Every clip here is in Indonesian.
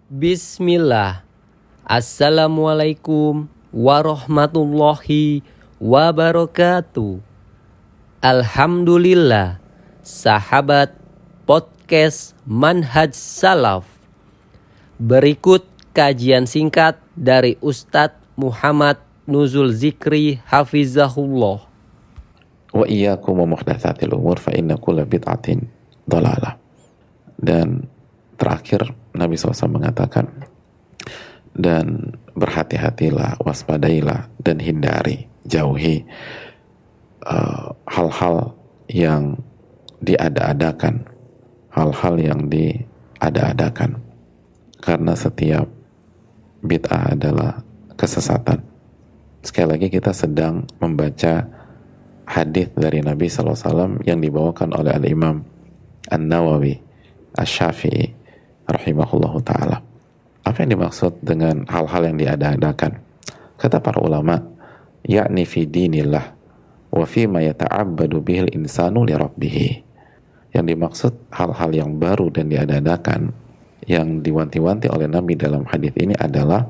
Bismillah. Assalamualaikum warahmatullahi wabarakatuh. Alhamdulillah, sahabat podcast Manhaj Salaf. Berikut kajian singkat dari Ustadz Muhammad Nuzul Zikri Hafizahullah. Wa iyyakum wa muhdatsatil umur fa inna kulla bid'atin dhalalah. Dan terakhir Nabi SAW mengatakan, dan berhati-hatilah, waspadailah, dan hindari, jauhi hal-hal yang diada-adakan, karena setiap bid'ah adalah kesesatan. Sekali lagi kita sedang membaca hadis dari Nabi SAW yang dibawakan oleh Al-Imam An-Nawawi Asy-Syafi'i rahimahullahu ta'ala. Apa yang dimaksud dengan hal-hal yang diada-adakan? Kata para ulama, yakni fi dinillah wa fi ma yata'abbadu bihil insanu li rabbih. Yang dimaksud hal-hal yang baru dan diada-adakan yang diwanti-wanti oleh Nabi dalam hadis ini adalah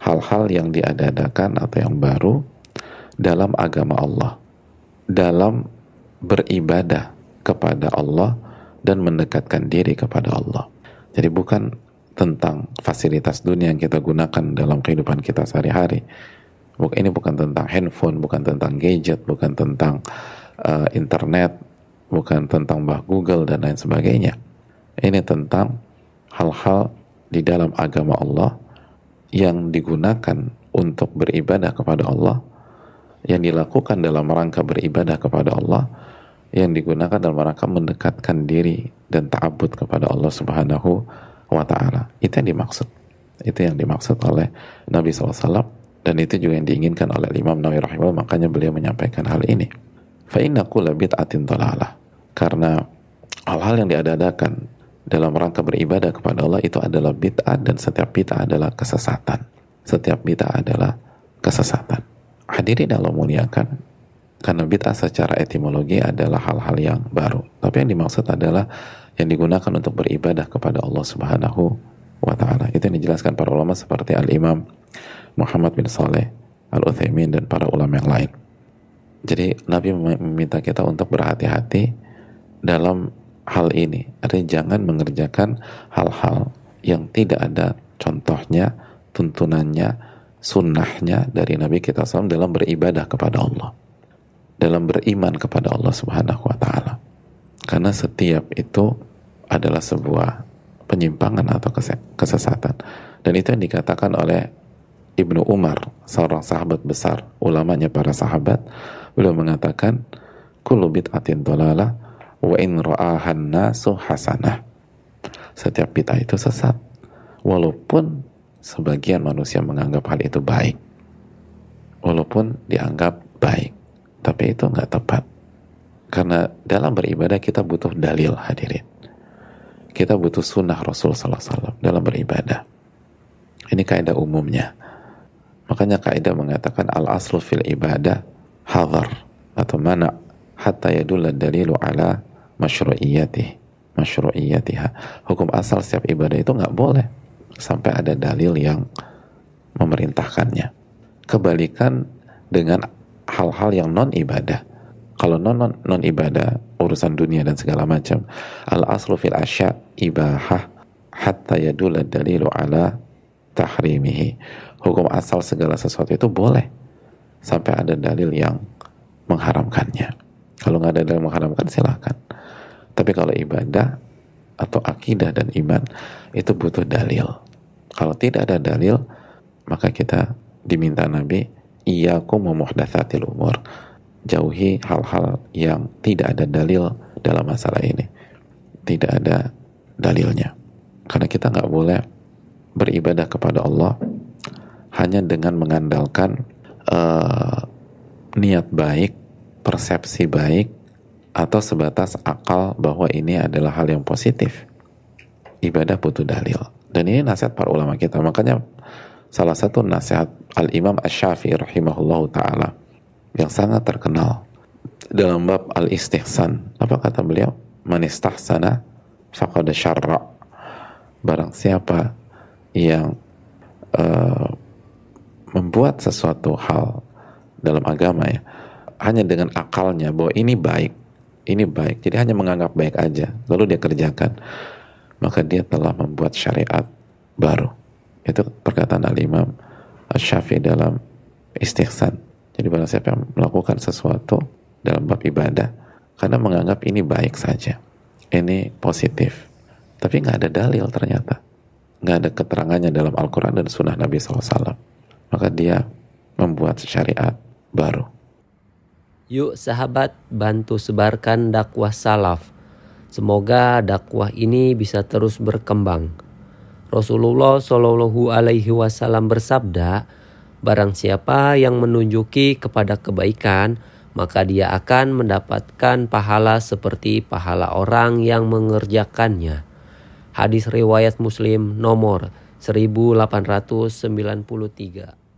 hal-hal yang diada-adakan atau yang baru dalam agama Allah, dalam beribadah kepada Allah dan mendekatkan diri kepada Allah. Jadi bukan tentang fasilitas dunia yang kita gunakan dalam kehidupan kita sehari-hari. Ini bukan tentang handphone, bukan tentang gadget, bukan tentang internet, bukan tentang Google dan lain sebagainya. Ini tentang hal-hal di dalam agama Allah yang digunakan untuk beribadah kepada Allah, yang dilakukan dalam rangka beribadah kepada Allah, yang digunakan dalam rangka mendekatkan diri dan ta'abbud kepada Allah Subhanahu wa ta'ala. Itu yang dimaksud. Itu yang dimaksud oleh Nabi SAW, dan itu juga yang diinginkan oleh Imam Nawawi rahimahullah. Makanya beliau menyampaikan hal ini. Fa inna kulla bid'atin dhalalah. Karena hal-hal yang diada-adakan dalam rangka beribadah kepada Allah itu adalah bid'ah, dan setiap bid'ah adalah kesesatan. Setiap bid'ah adalah kesesatan. Hadirin Allah muliakan, karena bid'ah secara etimologi adalah hal-hal yang baru. Tapi yang dimaksud adalah yang digunakan untuk beribadah kepada Allah Subhanahu wa ta'ala. Itu yang dijelaskan para ulama seperti Al-Imam Muhammad bin Saleh Al-Utsaimin dan para ulama yang lain. Jadi Nabi meminta kita untuk berhati-hati dalam hal ini. Artinya jangan mengerjakan hal-hal yang tidak ada contohnya, tuntunannya, sunnahnya dari Nabi kita SAW dalam beribadah kepada Allah, dalam beriman kepada Allah Subhanahu wa ta'ala. Karena setiap itu adalah sebuah penyimpangan atau kesesatan. Dan itu yang dikatakan oleh Ibnu Umar, seorang sahabat besar, ulamanya para sahabat. Beliau mengatakan, kullu bid'atin dhalalah wa in ra'ahan nasu hasanah. Setiap bid'ah itu sesat, walaupun sebagian manusia menganggap hal itu baik, walaupun dianggap baik, tapi itu nggak tepat. Karena dalam beribadah kita butuh dalil, hadirin. Kita butuh sunnah Rasul sallallahu alaihi wasallam dalam beribadah. Ini kaidah umumnya. Makanya kaidah mengatakan al-aslu fil ibadah hadhar atau mana hatta yadulla dalilu ala masyru'iyatiha. Hukum asal setiap ibadah itu nggak boleh sampai ada dalil yang memerintahkannya. Kebalikan dengan hal-hal yang non ibadah. Kalau non ibadah, urusan dunia dan segala macam, al aslu fil asya ibahah hatta yadulla dalilu ala tahrimihi. Hukum asal segala sesuatu itu boleh sampai ada dalil yang mengharamkannya. Kalau nggak ada dalil mengharamkan, silahkan. Tapi kalau ibadah atau akidah dan iman itu butuh dalil. Kalau tidak ada dalil, maka kita diminta Nabi, iyyakum wa muhdatsatil umur. Jauhi hal-hal yang tidak ada dalil dalam masalah ini. Tidak ada dalilnya. Karena kita nggak boleh beribadah kepada Allah hanya dengan mengandalkan niat baik, persepsi baik, atau sebatas akal bahwa ini adalah hal yang positif. Ibadah butuh dalil. Dan ini nasihat para ulama kita. Makanya salah satu nasihat Al-Imam Asy-Syafi'i rahimahullahu ta'ala yang sangat terkenal dalam bab al-istihsan, apa kata beliau? Man istahsana faqad syarra. Barang siapa yang membuat sesuatu hal dalam agama ya hanya dengan akalnya bahwa ini baik, jadi hanya menganggap baik aja lalu dia kerjakan, maka dia telah membuat syariat baru. Itu perkataan Al-Imam Asy-Syafi'i dalam Istihsan. Jadi barang siapa yang melakukan sesuatu dalam bab ibadah karena menganggap ini baik saja, ini positif, tapi nggak ada dalil, ternyata nggak ada keterangannya dalam Al-Quran dan Sunnah Nabi SAW, maka dia membuat syariat baru. Yuk sahabat, bantu sebarkan dakwah salaf. Semoga dakwah ini bisa terus berkembang. Rasulullah Shallallahu Alaihi Wasallam bersabda, barang siapa yang menunjuki kepada kebaikan, maka dia akan mendapatkan pahala seperti pahala orang yang mengerjakannya. Hadis riwayat Muslim nomor 1893.